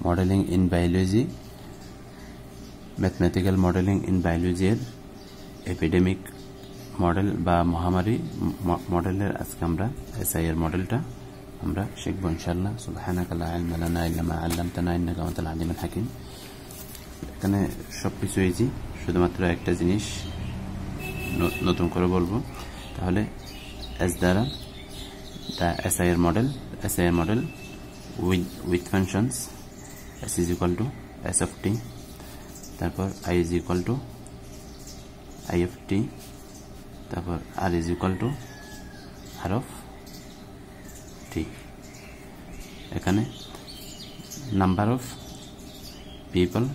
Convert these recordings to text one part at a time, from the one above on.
Modelling in biology, mathematical modelling in বায়োলজির epidemic model বা মহামারী মডেলের আজকে আমরা এসআই এর মডেলটা আমরা শিখব ইনশাআল্লাহ। সুবহানাকা লা ইলমা লানা ইল্লা মা আল্লামতানা ইন্নাকা আনতাল আলিমুল হাকিম। এখানে সবকিছু ইজি, শুধুমাত্র একটা জিনিস নতুন করে বলবো। তাহলে এস দ্বারা the SIR model with functions S is equal to S of t, তারপর I is equal to I of t, তারপর R is equal to R of t। এখানে number of people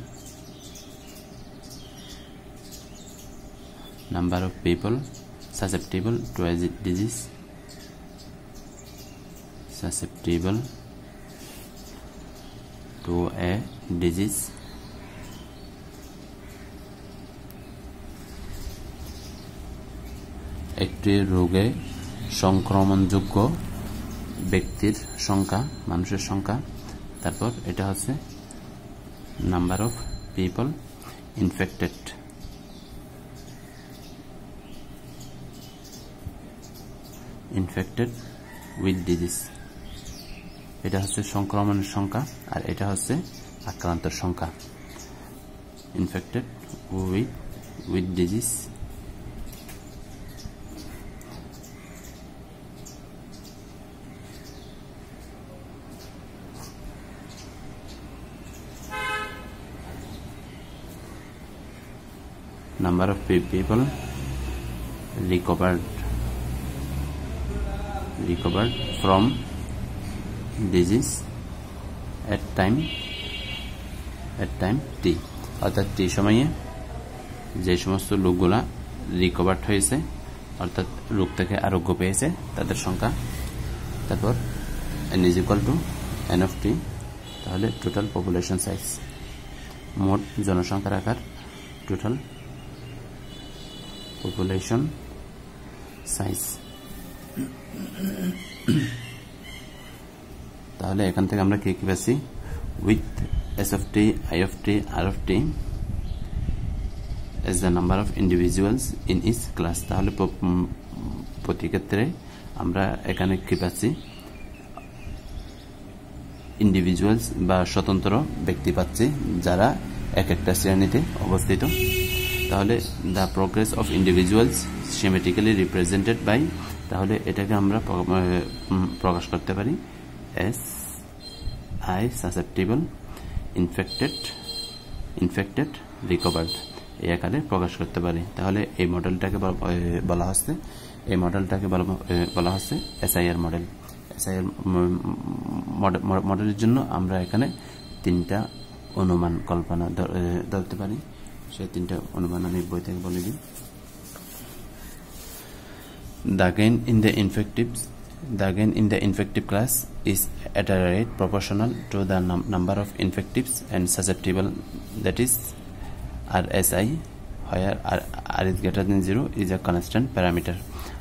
susceptible to a disease, একটি রোগে সংক্রমণযোগ্য ব্যক্তির সংখ্যা, মানুষের সংখ্যা। তারপর এটা হচ্ছে number of people infected with disease. এটা হচ্ছে সংক্রমণের সংখ্যা আর এটা হচ্ছে আক্রান্তের সংখ্যা। Infected with disease. Number of people recovered from disease at time t, অর্থাৎ t সময়ে যে সমস্ত লোকগুলা রিকভার্ড হয়েছে অর্থাৎ রোগ থেকে আরোগ্য পেয়েছে তাদের সংখ্যা। তারপর n is equal to n of t, তাহলে টোটাল পপুলেশন সাইজ, মোট জনসংখ্যার আকার, টোটাল population size। তাহলে এখান থেকে আমরা কি পাচ্ছি? with s of t, I of t, R of t as the number of individuals in each class। তাহলে প্রতি ক্ষেত্রে আমরা এখানে কি পাচ্ছি? ইন্ডিভিজুয়ালস বা স্বতন্ত্র ব্যক্তি পাচ্ছি যারা এক একটা শ্রেণীতে অবস্থিত। তাহলে the progress of individuals symmetrically represented by, তাহলে এটাকে আমরা প্রকাশ করতে পারি S I susceptible infected recovered, এই আকারে প্রকাশ করতে পারি। তাহলে এই মডেলটাকে বলা হচ্ছে এসআইআর মডেল। এসআইআর মডেলের জন্য আমরা এখানে তিনটা অনুমান কল্পনা ধরতে পারি। সেই তিনটা অনুমান আমি বই থেকে বলে দিই। The gain in the infective class is at a rate proportional to the number of infectives and susceptible, that is RSI, where R is greater than 0 is a constant parameter।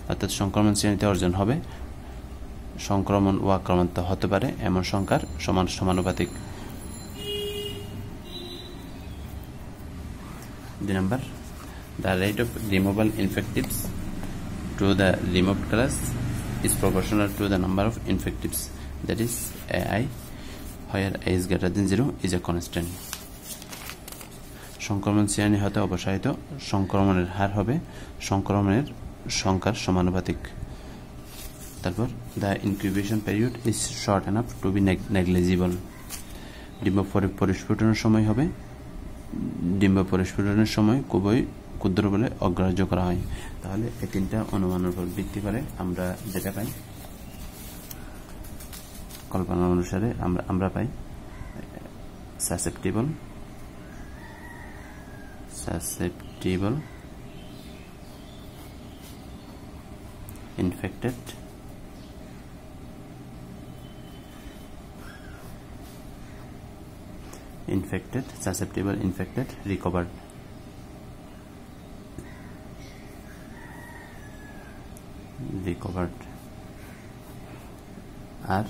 অর্থাৎ সংক্রমণ শ্রেণীতে অর্জন হবে সংক্রমণ ও আক্রান্ত হতে পারে এমন সংখ্যার সমানুপাতিক। 2 number, the rate of removal infectives to the removed class is proportional to the number of infectives, that is AI, where A is greater than 0 is a constant। সংক্রমণ শ্রেণী হতে অপসারিত সংক্রমণের হার হবে সংক্রমণের সংখ্যার সমানুপাতিক। তারপর the incubation period is short enough to be negligible। Dimba পরিস্ফুটনের সময় হবে, ডিম্ব পরিস্ফুটনের সময় খুবই ক্ষুদ্র বলে অগ্রাহ্য করা হয়। তাহলে এই তিনটা অনুমানের উপর ভিত্তি করে আমরা যেটা পাই, কল্পনা অনুসারে আমরা পাই susceptible infected, susceptible, infected, recovered। আর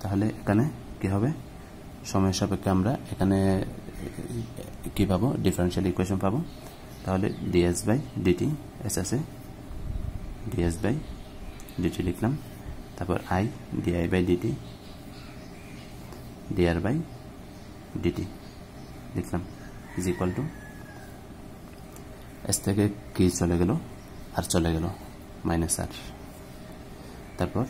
তাহলে এখানে কি হবে সময়ের সাপেক্ষে আমরা এখানে কি পাবো ডিফারেনশিয়াল ইকুয়েশন পাবো তাহলে ds বাই dt এস আছে ds বাই dt লিখলাম তারপর i di by dt dr by dt লিখলাম ইজ ইকুয়াল টু s থেকে কি চলে গেল আর চলে গেল মাইনাস r তারপর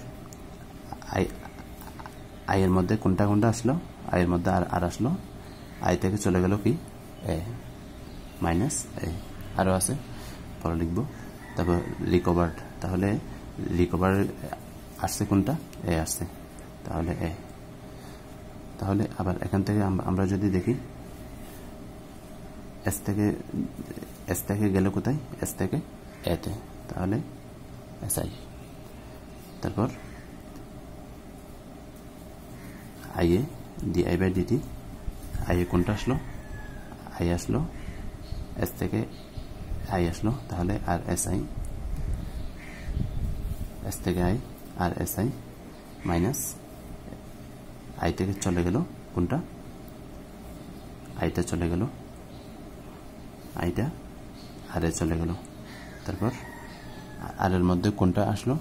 i এর মধ্যে কোনটা কোনটা আসলো i এর মধ্যে আর আসলো i থেকে চলে গেল কি a মাইনাস a আরো আছে পরে লিখবো তারপর রিকভার্ড তাহলে রিকভার আসছে কোনটা a আসছে তাহলে a তাহলে আবার এখান থেকে আমরা যদি দেখি s থেকে গেল কোথায় s থেকে a তে তাহলে si তারপর i এ di বাই dt i এ কোনটা আসলো i আসলো s থেকে i আসলো তাহলে আর si s থেকে i আর si মাইনাস i থেকে চলে গেল কোনটা i টা চলে গেল i টা আর এ চলে গেল তারপর আর এর মধ্যে কোনটা আসলো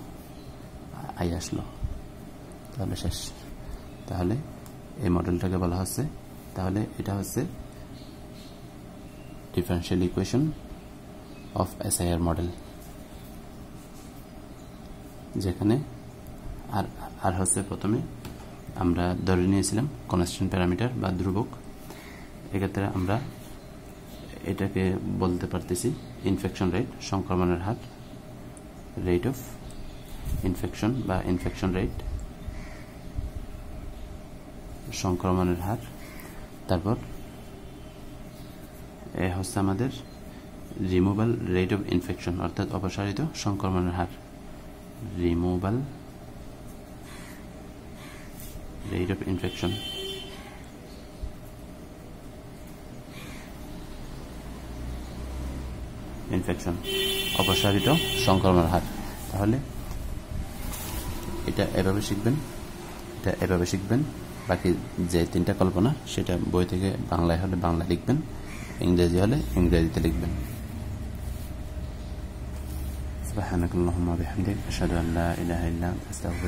i আসলো তাহলে শেষ তাহলে এই মডেলটাকে বলা হচ্ছে তাহলে এটা হচ্ছে differential equation of SIR model যেখানে আর হচ্ছে প্রথমে আমরা ধরে নিয়েছিলাম কনস্ট্যান্ট প্যারামিটার বা ধ্রুবক এক্ষেত্রে আমরা এটাকে বলতে পারতেছি ইনফেকশন রেট সংক্রমণের হার রেট অফ ইনফেকশন বা ইনফেকশন রেট সংক্রমণের হার তারপর এ হচ্ছে আমাদের রিমুভাল রেট অফ ইনফেকশন অর্থাৎ অপসারিত সংক্রমণের হার রিমুভাল রেট অফ ইনফেকশন অপসারিত সংক্রমণের হার তাহলে এটা এভাবে শিখবেন বাকি যে তিনটা কল্পনা সেটা বই থেকে বাংলায় হলে বাংলা লিখবেন ইংরেজি হলে ইংরেজিতে লিখবেন সুবহানাকাল্লাহুম্মা ওয়া বিহামদিক আশহাদু আল্লা ইলাহা ইল্লা আনতা আস্তাগফিরুকা